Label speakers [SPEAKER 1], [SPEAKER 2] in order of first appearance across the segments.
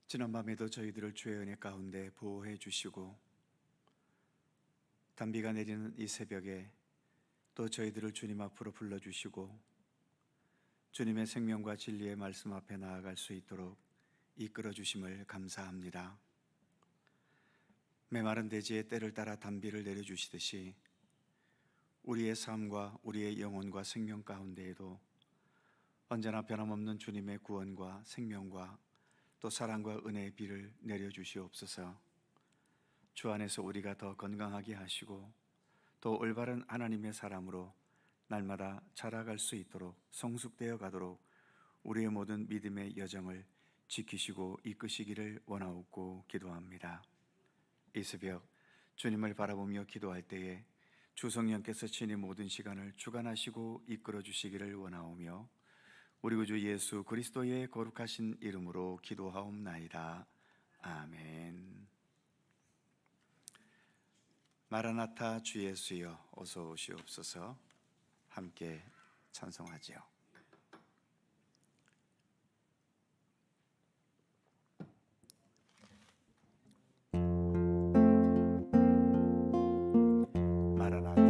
[SPEAKER 1] 지난밤에도 저희들을 주의 은혜 가운데 보호해 주시고 단비가 내리는 이 새벽에 또 저희들을 주님 앞으로 불러주시고 주님의 생명과 진리의 말씀 앞에 나아갈 수 있도록 이끌어 주심을 감사합니다. 메마른 대지의 때를 따라 단비를 내려주시듯이 우리의 삶과 우리의 영혼과 생명 가운데에도 언제나 변함없는 주님의 구원과 생명과 또 사랑과 은혜의 비를 내려주시옵소서. 주 안에서 우리가 더 건강하게 하시고 또 올바른 하나님의 사람으로 날마다 자라갈 수 있도록 성숙되어 가도록 우리의 모든 믿음의 여정을 지키시고 이끄시기를 원하옵고 기도합니다. 이 새벽 주님을 바라보며 기도할 때에 주 성령께서 친히 모든 시간을 주관하시고 이끌어 주시기를 원하오며 우리 구주 예수 그리스도의 거룩하신 이름으로 기도하옵나이다. 아멘. 마라나타 주 예수여 어서 오시옵소서. 함께 찬송하지요. 마라나타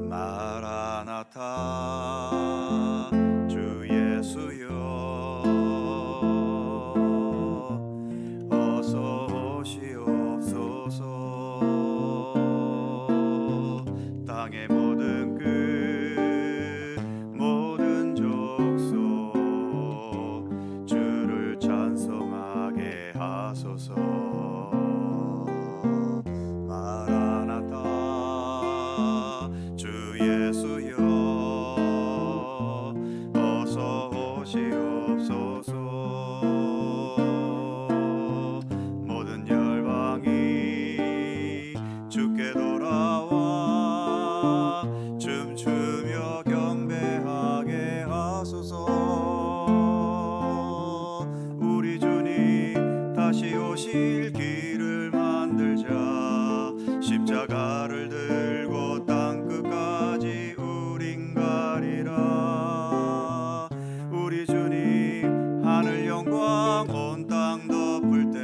[SPEAKER 1] 마라나타 주 예수여 어서 오시옵소서. 땅의 모든 끝 모든 족속 주를 찬송하게 하소서. 마라나타 주 예수여 어서 오시옵소서. 모든 열방이 주께 돌아와 춤추며 경배하게 하소서. 우리 주님 다시 오실 길을 만들자. 십자가를 들고 땅끝까지 우린 가리라. 우리 주님 하늘 영광 온 땅 덮을 때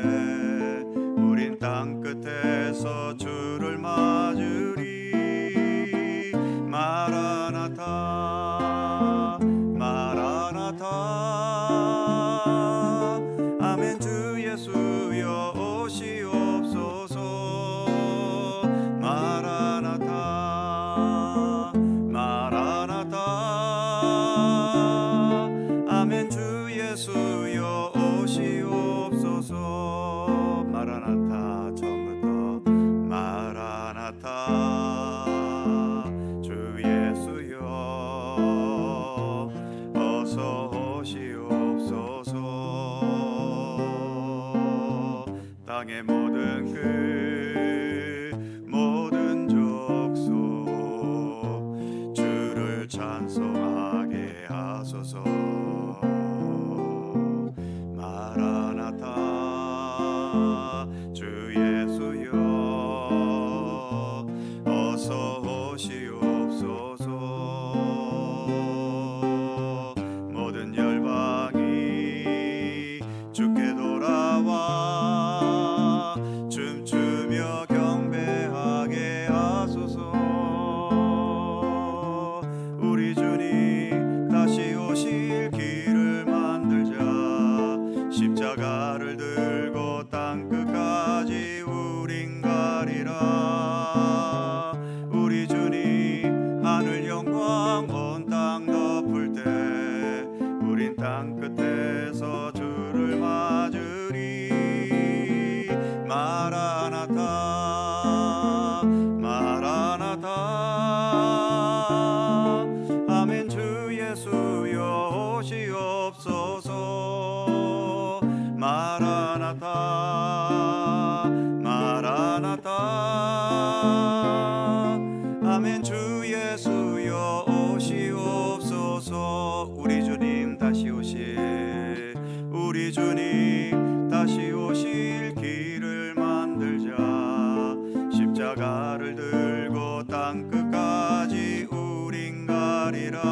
[SPEAKER 1] 우린 땅끝에서 주를 맞으리. 마라나타 마라나타 아멘. 주 예수여 오시옵소서. 마라나타 마라나타 아멘. 주 예수여 오시옵소서. 마라나타 처음부터 마라나타 주 예수여 어서 오시옵소서. 땅의 모든 끝 모든 족속 주를 찬송하게 하소서. 마라나타 주 예수여 어서 오시옵소서. 모든 열방이 주께 돌아와 춤추며 경배하게 하소서. 우리 주님 다시 오실 길을 만들자. 십자가를 들고 땅끝까지 우린 가리라. 우리 주님 하늘 영광 온 땅 덮을 때 우린 땅끝에서 주를 맞으리. 마라나타 마라나타 아멘. 주 예수여 오시옵소서. 마라나타 마라나타 아멘. 주 예수여 오시옵소서. 우리 주님 다시 오실 우리 주님 다시 오실 길을 만들자. 십자가를 들고 땅끝까지 우린 가리라.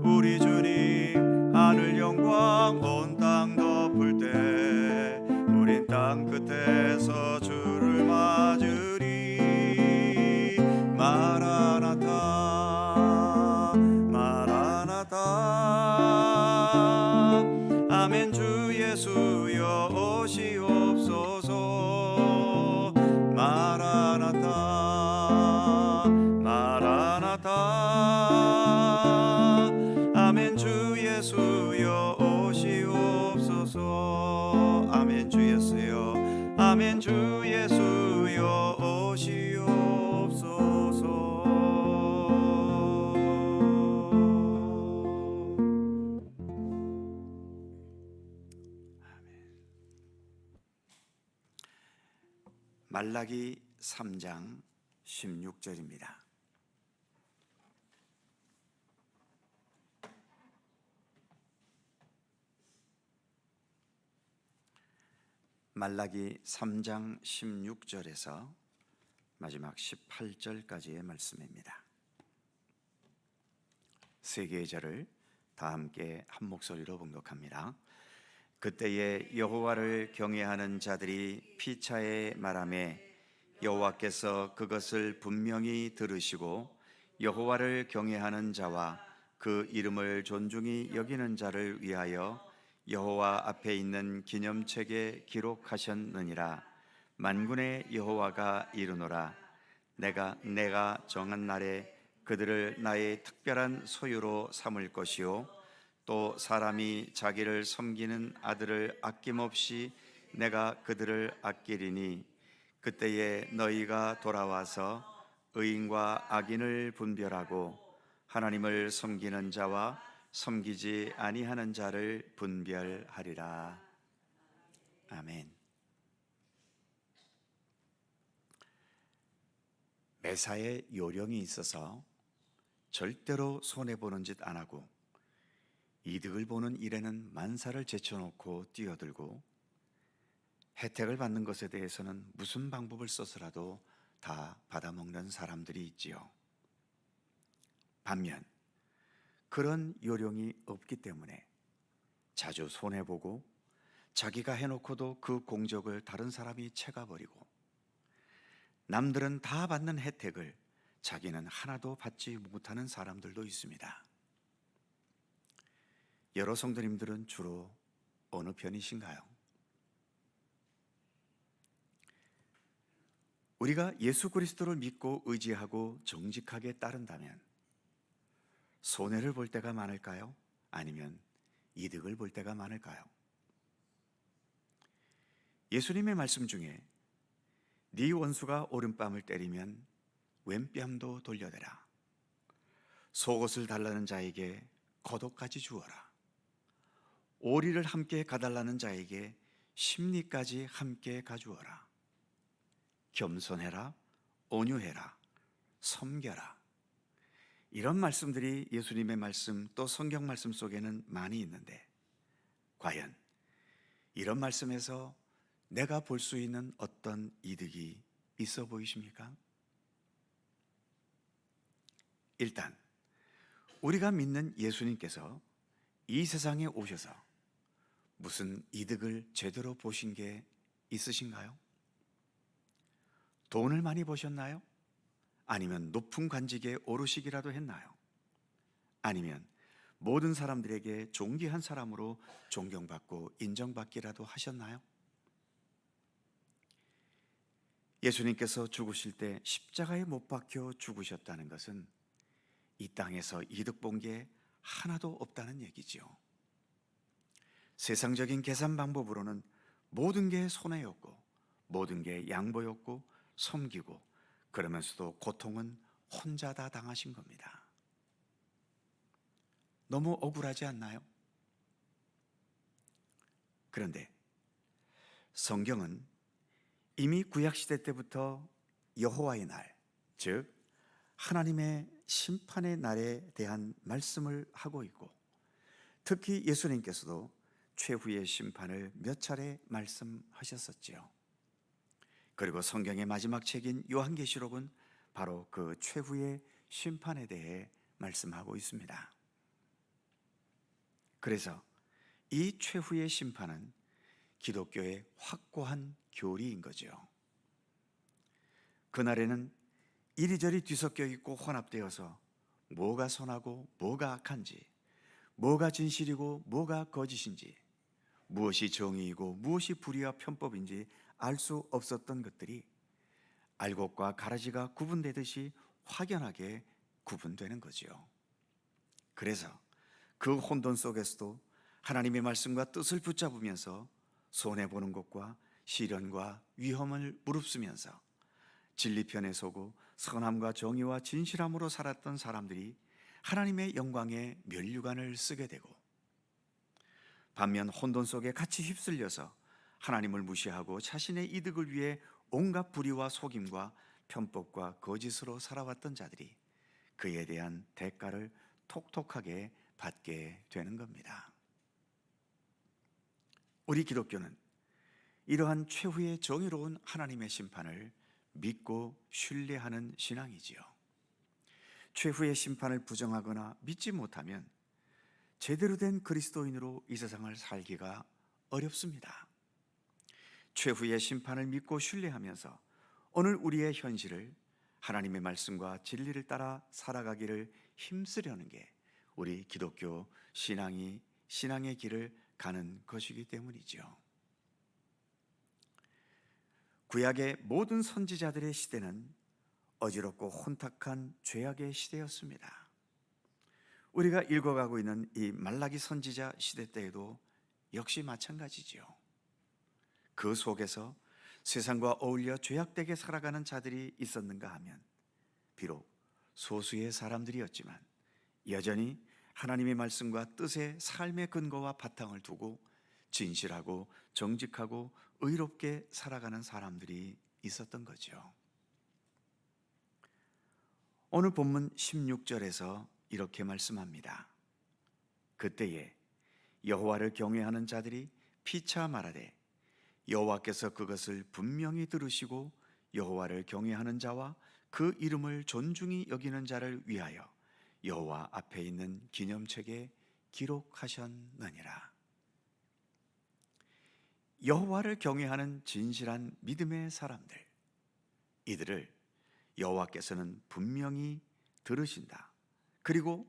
[SPEAKER 1] 우리 주님 하늘 영광 온 땅 덮을 예수여 오시옵소서. 마라나타 마라나타. 아멘. 주 예수여 오시옵소서. 아멘. 주 예수여. 아멘. 주 예수여 오시옵소서. 말라기 3장 16절입니다. 말라기 3장 16절에서 마지막 18절까지의 말씀입니다. 세 개의 절을 다 함께 한 목소리로 봉독합니다. 그때에 여호와를 경외하는 자들이 피차에 말하매 여호와께서 그것을 분명히 들으시고 여호와를 경외하는 자와 그 이름을 존중히 여기는 자를 위하여 여호와 앞에 있는 기념책에 기록하셨느니라. 만군의 여호와가 이르노라. 내가 정한 날에 그들을 나의 특별한 소유로 삼을 것이요 또 사람이 자기를 섬기는 아들을 아낌없이 내가 그들을 아끼리니 그때에 너희가 돌아와서 의인과 악인을 분별하고 하나님을 섬기는 자와 섬기지 아니하는 자를 분별하리라. 아멘. 매사에 요령이 있어서 절대로 손해보는 짓 안 하고 이득을 보는 일에는 만사를 제쳐놓고 뛰어들고 혜택을 받는 것에 대해서는 무슨 방법을 써서라도 다 받아먹는 사람들이 있지요. 반면 그런 요령이 없기 때문에 자주 손해보고 자기가 해놓고도 그 공적을 다른 사람이 채가버리고 남들은 다 받는 혜택을 자기는 하나도 받지 못하는 사람들도 있습니다. 여러 성도님들은 주로 어느 편이신가요? 우리가 예수 그리스도를 믿고 의지하고 정직하게 따른다면 손해를 볼 때가 많을까요? 아니면 이득을 볼 때가 많을까요? 예수님의 말씀 중에 네 원수가 오른뺨을 때리면 왼뺨도 돌려대라. 속옷을 달라는 자에게 겉옷까지 주어라. 오리를 함께 가달라는 자에게 심리까지 함께 가주어라. 겸손해라, 온유해라, 섬겨라. 이런 말씀들이 예수님의 말씀 또 성경 말씀 속에는 많이 있는데 과연 이런 말씀에서 내가 볼 수 있는 어떤 이득이 있어 보이십니까? 일단 우리가 믿는 예수님께서 이 세상에 오셔서 무슨 이득을 제대로 보신 게 있으신가요? 돈을 많이 버셨나요? 아니면 높은 관직에 오르시기라도 했나요? 아니면 모든 사람들에게 존귀한 사람으로 존경받고 인정받기라도 하셨나요? 예수님께서 죽으실 때 십자가에 못 박혀 죽으셨다는 것은 이 땅에서 이득 본 게 하나도 없다는 얘기지요. 세상적인 계산 방법으로는 모든 게 손해였고 모든 게 양보였고 섬기고 그러면서도 고통은 혼자 다 당하신 겁니다. 너무 억울하지 않나요? 그런데 성경은 이미 구약시대 때부터 여호와의 날, 즉 하나님의 심판의 날에 대한 말씀을 하고 있고 특히 예수님께서도 최후의 심판을 몇 차례 말씀하셨었지요. 그리고 성경의 마지막 책인 요한계시록은 바로 그 최후의 심판에 대해 말씀하고 있습니다. 그래서 이 최후의 심판은 기독교의 확고한 교리인 거죠. 그날에는 이리저리 뒤섞여 있고 혼합되어서 뭐가 선하고 뭐가 악한지, 뭐가 진실이고 뭐가 거짓인지, 무엇이 정의이고 무엇이 불의와 편법인지 알 수 없었던 것들이 알곡과 가라지가 구분되듯이 확연하게 구분되는 거지요. 그래서 그 혼돈 속에서도 하나님의 말씀과 뜻을 붙잡으면서 손해보는 것과 시련과 위험을 무릅쓰면서 진리편에 서고 선함과 정의와 진실함으로 살았던 사람들이 하나님의 영광에 면류관을 쓰게 되고, 반면 혼돈 속에 같이 휩쓸려서 하나님을 무시하고 자신의 이득을 위해 온갖 불의와 속임과 편법과 거짓으로 살아왔던 자들이 그에 대한 대가를 톡톡하게 받게 되는 겁니다. 우리 기독교는 이러한 최후의 정의로운 하나님의 심판을 믿고 신뢰하는 신앙이지요. 최후의 심판을 부정하거나 믿지 못하면 제대로 된 그리스도인으로 이 세상을 살기가 어렵습니다. 최후의 심판을 믿고 신뢰하면서 오늘 우리의 현실을 하나님의 말씀과 진리를 따라 살아가기를 힘쓰려는 게 우리 기독교 신앙의 길을 가는 것이기 때문이죠. 구약의 모든 선지자들의 시대는 어지럽고 혼탁한 죄악의 시대였습니다. 우리가 읽어가고 있는 이 말라기 선지자 시대 때에도 역시 마찬가지지요. 그 속에서 세상과 어울려 죄악되게 살아가는 자들이 있었는가 하면 비록 소수의 사람들이었지만 여전히 하나님의 말씀과 뜻의 삶의 근거와 바탕을 두고 진실하고 정직하고 의롭게 살아가는 사람들이 있었던 거죠. 오늘 본문 16절에서 이렇게 말씀합니다. 그때에 여호와를 경외하는 자들이 피차 말하되 여호와께서 그것을 분명히 들으시고 여호와를 경외하는 자와 그 이름을 존중히 여기는 자를 위하여 여호와 앞에 있는 기념책에 기록하셨느니라. 여호와를 경외하는 진실한 믿음의 사람들, 이들을 여호와께서는 분명히 들으신다. 그리고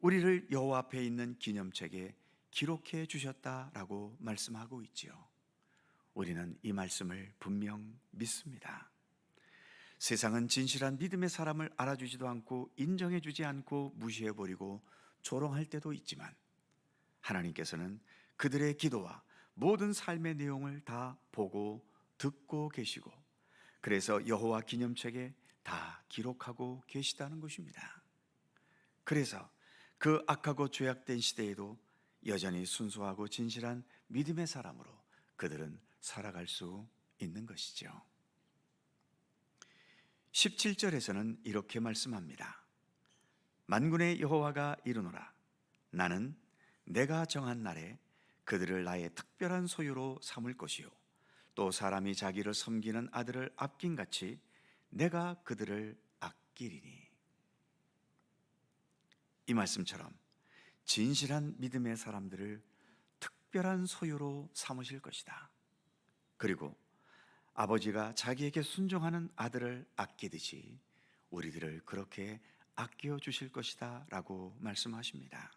[SPEAKER 1] 우리를 여호와 앞에 있는 기념책에 기록해 주셨다라고 말씀하고 있지요. 우리는 이 말씀을 분명 믿습니다. 세상은 진실한 믿음의 사람을 알아주지도 않고 인정해 주지 않고 무시해버리고 조롱할 때도 있지만 하나님께서는 그들의 기도와 모든 삶의 내용을 다 보고 듣고 계시고 그래서 여호와 기념책에 다 기록하고 계시다는 것입니다. 그래서 그 악하고 죄악된 시대에도 여전히 순수하고 진실한 믿음의 사람으로 그들은 살아갈 수 있는 것이죠. 17절에서는 이렇게 말씀합니다. 만군의 여호와가 이르노라. 나는 내가 정한 날에 그들을 나의 특별한 소유로 삼을 것이요 또 사람이 자기를 섬기는 아들을 아낀같이 내가 그들을 아끼리니. 이 말씀처럼 진실한 믿음의 사람들을 특별한 소유로 삼으실 것이다. 그리고 아버지가 자기에게 순종하는 아들을 아끼듯이 우리들을 그렇게 아껴주실 것이다 라고 말씀하십니다.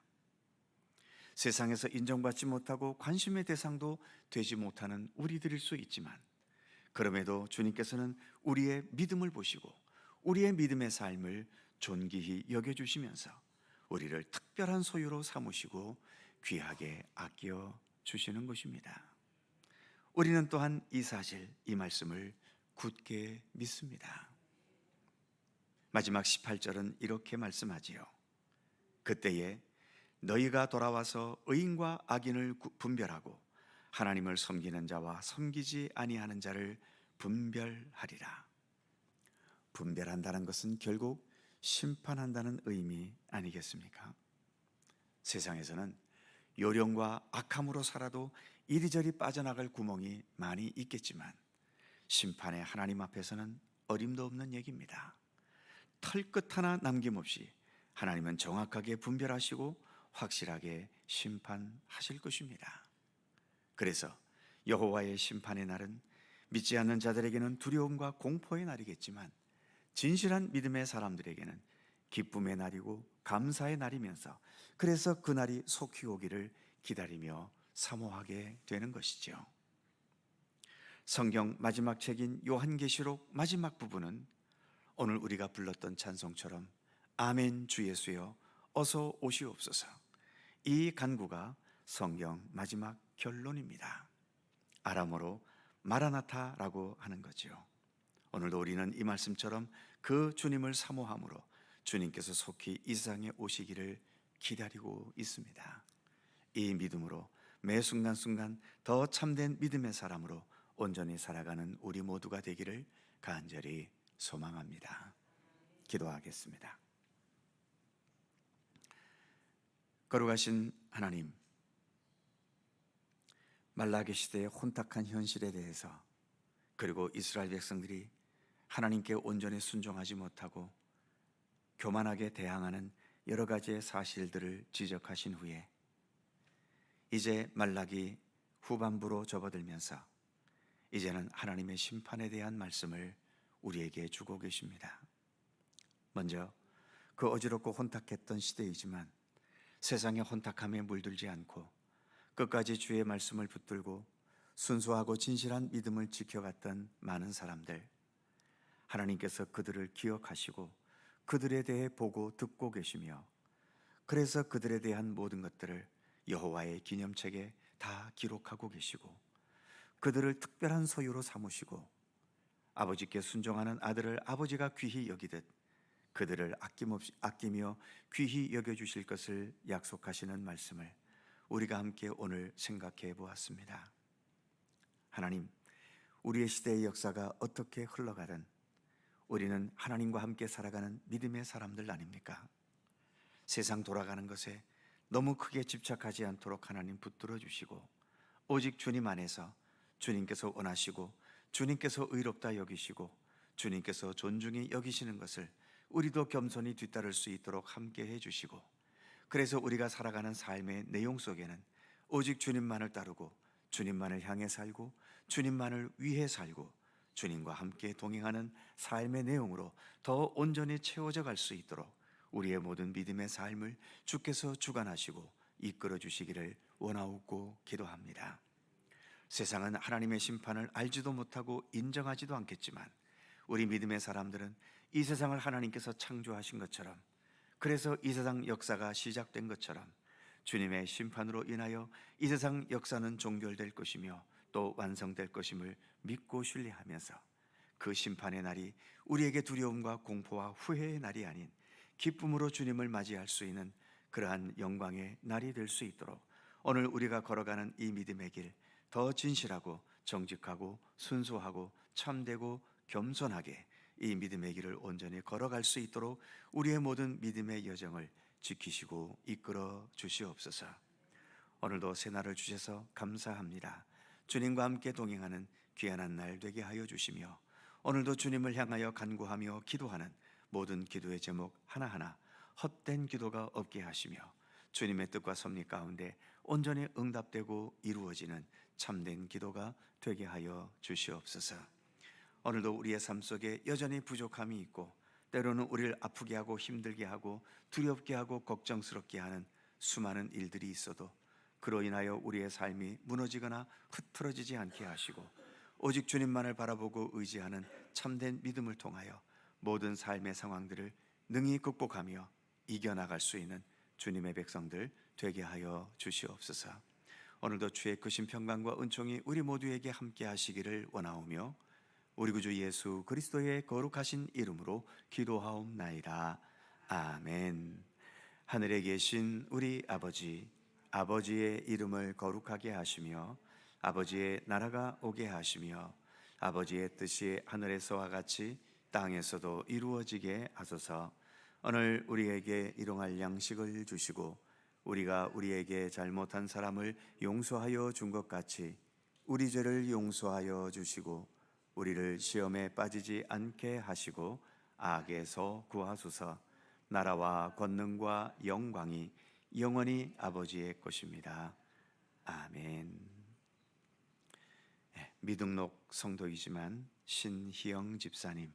[SPEAKER 1] 세상에서 인정받지 못하고 관심의 대상도 되지 못하는 우리들일 수 있지만 그럼에도 주님께서는 우리의 믿음을 보시고 우리의 믿음의 삶을 존귀히 여겨주시면서 우리를 특별한 소유로 삼으시고 귀하게 아껴주시는 것입니다. 우리는 또한 이 사실, 이 말씀을 굳게 믿습니다. 마지막 18절은 이렇게 말씀하지요. 그때에 너희가 돌아와서 의인과 악인을 분별하고 하나님을 섬기는 자와 섬기지 아니하는 자를 분별하리라. 분별한다는 것은 결국 심판한다는 의미 아니겠습니까? 세상에서는 요령과 악함으로 살아도 이리저리 빠져나갈 구멍이 많이 있겠지만 심판의 하나님 앞에서는 어림도 없는 얘기입니다. 털끝 하나 남김없이 하나님은 정확하게 분별하시고 확실하게 심판하실 것입니다. 그래서 여호와의 심판의 날은 믿지 않는 자들에게는 두려움과 공포의 날이겠지만 진실한 믿음의 사람들에게는 기쁨의 날이고 감사의 날이면서 그래서 그날이 속히 오기를 기다리며 사모하게 되는 것이죠. 성경 마지막 책인 요한계시록 마지막 부분은 오늘 우리가 불렀던 찬송처럼 아멘 주 예수여 어서 오시옵소서, 이 간구가 성경 마지막 결론입니다. 아람어로 마라나타라고 하는 거죠. 오늘도 우리는 이 말씀처럼 그 주님을 사모함으로 주님께서 속히 이 세상에 오시기를 기다리고 있습니다. 이 믿음으로 매 순간순간 더 참된 믿음의 사람으로 온전히 살아가는 우리 모두가 되기를 간절히 소망합니다. 기도하겠습니다. 거룩하신 하나님, 말라기 시대의 혼탁한 현실에 대해서, 그리고 이스라엘 백성들이 하나님께 온전히 순종하지 못하고 교만하게 대항하는 여러 가지의 사실들을 지적하신 후에 이제 말라기 후반부로 접어들면서 이제는 하나님의 심판에 대한 말씀을 우리에게 주고 계십니다. 먼저 그 어지럽고 혼탁했던 시대이지만 세상의 혼탁함에 물들지 않고 끝까지 주의 말씀을 붙들고 순수하고 진실한 믿음을 지켜갔던 많은 사람들, 하나님께서 그들을 기억하시고 그들에 대해 보고 듣고 계시며, 그래서 그들에 대한 모든 것들을 여호와의 기념책에 다 기록하고 계시고 그들을 특별한 소유로 삼으시고 아버지께 순종하는 아들을 아버지가 귀히 여기듯 그들을 아끼며 귀히 여겨주실 것을 약속하시는 말씀을 우리가 함께 오늘 생각해 보았습니다. 하나님, 우리의 시대의 역사가 어떻게 흘러가든 우리는 하나님과 함께 살아가는 믿음의 사람들 아닙니까? 세상 돌아가는 것에 너무 크게 집착하지 않도록 하나님 붙들어 주시고, 오직 주님 안에서 주님께서 원하시고 주님께서 의롭다 여기시고 주님께서 존중히 여기시는 것을 우리도 겸손히 뒤따를 수 있도록 함께 해주시고, 그래서 우리가 살아가는 삶의 내용 속에는 오직 주님만을 따르고 주님만을 향해 살고 주님만을 위해 살고 주님과 함께 동행하는 삶의 내용으로 더 온전히 채워져 갈 수 있도록 우리의 모든 믿음의 삶을 주께서 주관하시고 이끌어 주시기를 원하옵고 기도합니다. 세상은 하나님의 심판을 알지도 못하고 인정하지도 않겠지만 우리 믿음의 사람들은 이 세상을 하나님께서 창조하신 것처럼, 그래서 이 세상 역사가 시작된 것처럼 주님의 심판으로 인하여 이 세상 역사는 종결될 것이며 또 완성될 것임을 믿고 신뢰하면서 그 심판의 날이 우리에게 두려움과 공포와 후회의 날이 아닌 기쁨으로 주님을 맞이할 수 있는 그러한 영광의 날이 될 수 있도록 오늘 우리가 걸어가는 이 믿음의 길 더 진실하고 정직하고 순수하고 참되고 겸손하게 이 믿음의 길을 온전히 걸어갈 수 있도록 우리의 모든 믿음의 여정을 지키시고 이끌어 주시옵소서. 오늘도 새날을 주셔서 감사합니다. 주님과 함께 동행하는 귀한 날 되게 하여 주시며, 오늘도 주님을 향하여 간구하며 기도하는 모든 기도의 제목 하나하나 헛된 기도가 없게 하시며 주님의 뜻과 섭리 가운데 온전히 응답되고 이루어지는 참된 기도가 되게 하여 주시옵소서. 오늘도 우리의 삶 속에 여전히 부족함이 있고 때로는 우리를 아프게 하고 힘들게 하고 두렵게 하고 걱정스럽게 하는 수많은 일들이 있어도 그로 인하여 우리의 삶이 무너지거나 흐트러지지 않게 하시고 오직 주님만을 바라보고 의지하는 참된 믿음을 통하여 모든 삶의 상황들을 능히 극복하며 이겨나갈 수 있는 주님의 백성들 되게 하여 주시옵소서. 오늘도 주의 크신 평강과 은총이 우리 모두에게 함께 하시기를 원하오며 우리 구주 예수 그리스도의 거룩하신 이름으로 기도하옵나이다. 아멘. 하늘에 계신 우리 아버지, 아버지의 이름을 거룩하게 하시며 아버지의 나라가 오게 하시며 아버지의 뜻이 하늘에서와 같이 땅에서도 이루어지게 하소서. 오늘 우리에게 일용할 양식을 주시고 우리가 우리에게 잘못한 사람을 용서하여 준 것 같이 우리 죄를 용서하여 주시고 우리를 시험에 빠지지 않게 하시고 악에서 구하소서. 나라와 권능과 영광이 영원히 아버지의 것입니다. 아멘. 미등록 성도이지만 신희영 집사님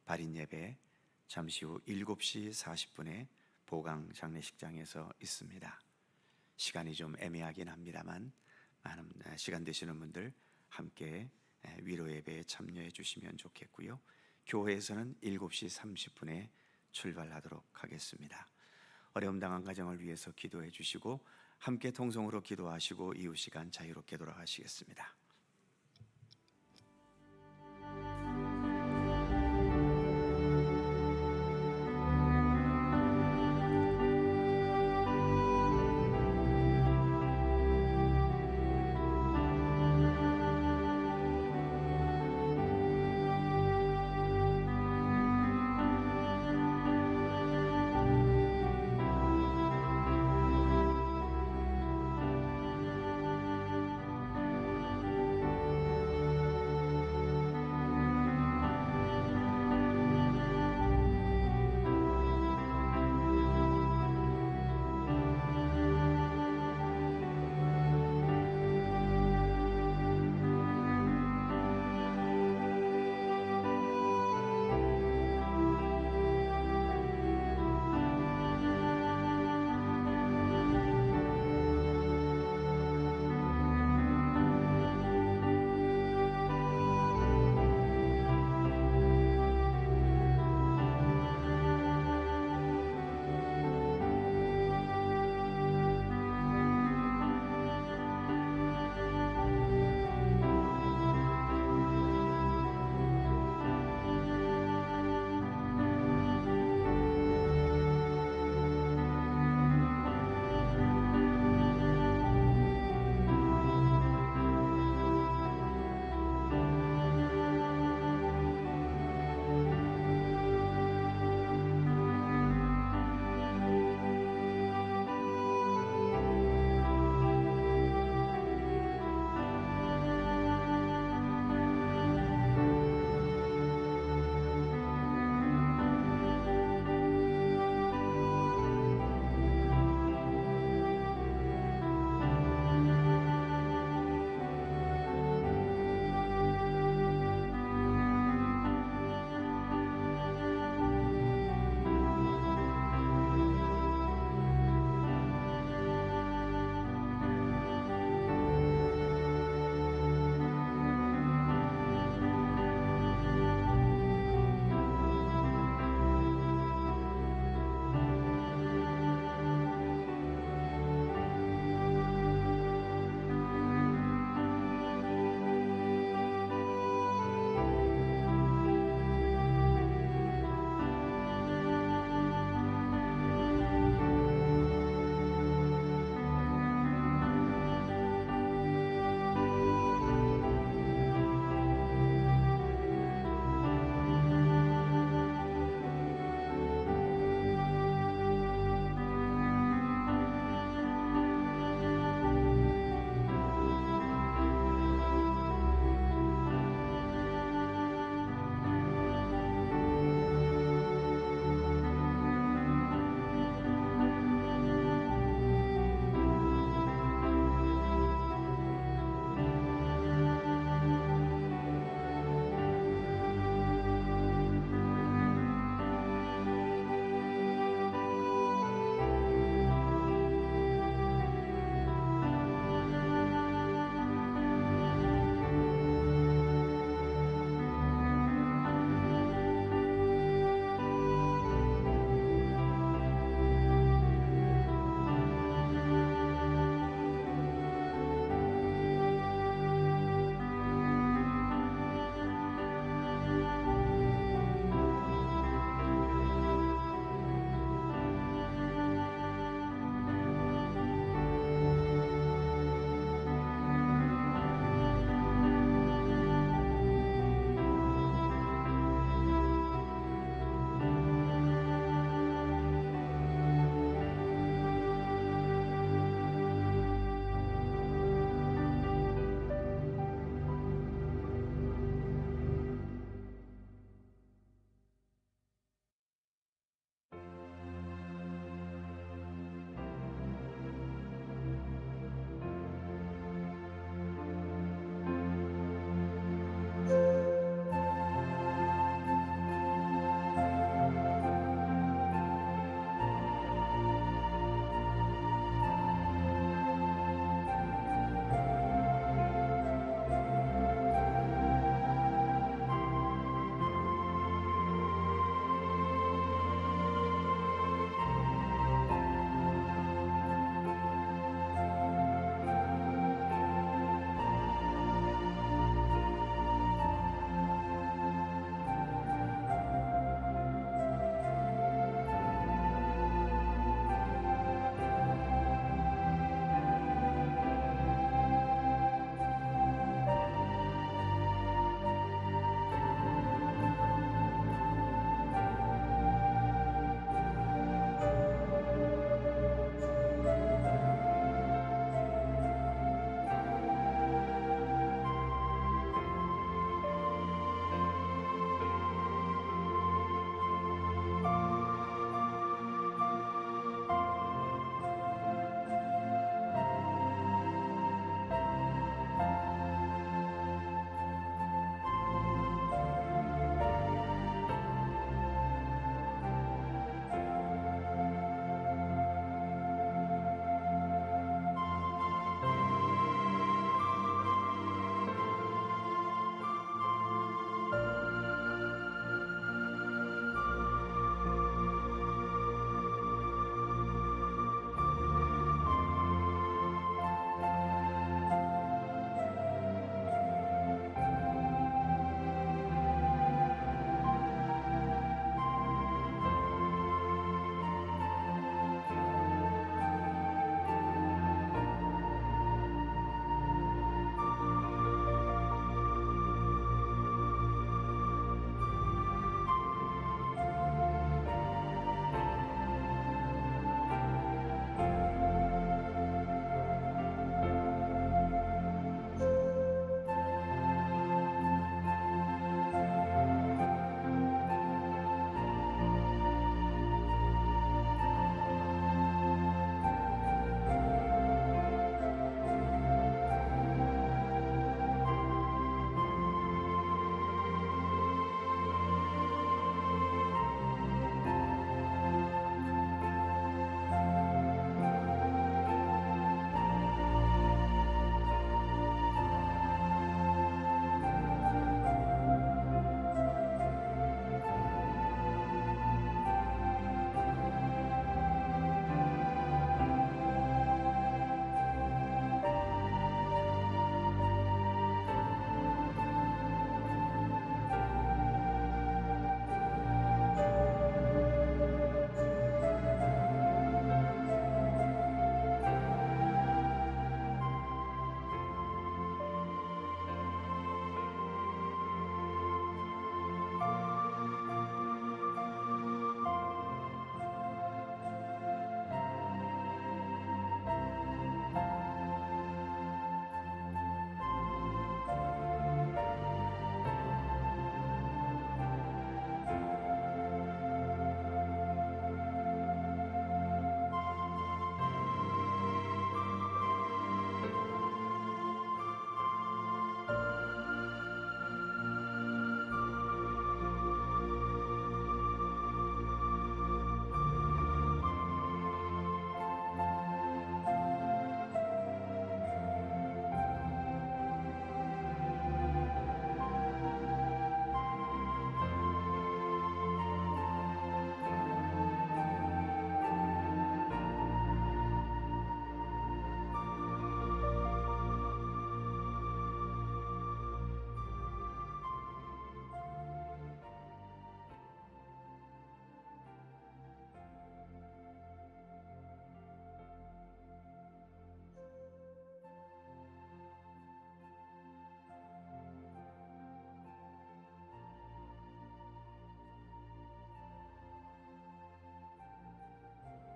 [SPEAKER 1] 발인 예배 잠시 후 7시 40분에 보강 장례식장에서 있습니다. 시간이 좀 애매하긴 합니다만 많은 시간 되시는 분들 함께 위로 예배에 참여해 주시면 좋겠고요. 교회에서는 7시 30분에 출발하도록 하겠습니다. 어려움 당한 가정을 위해서 기도해 주시고 함께 통성으로 기도하시고 이후 시간 자유롭게 돌아가시겠습니다.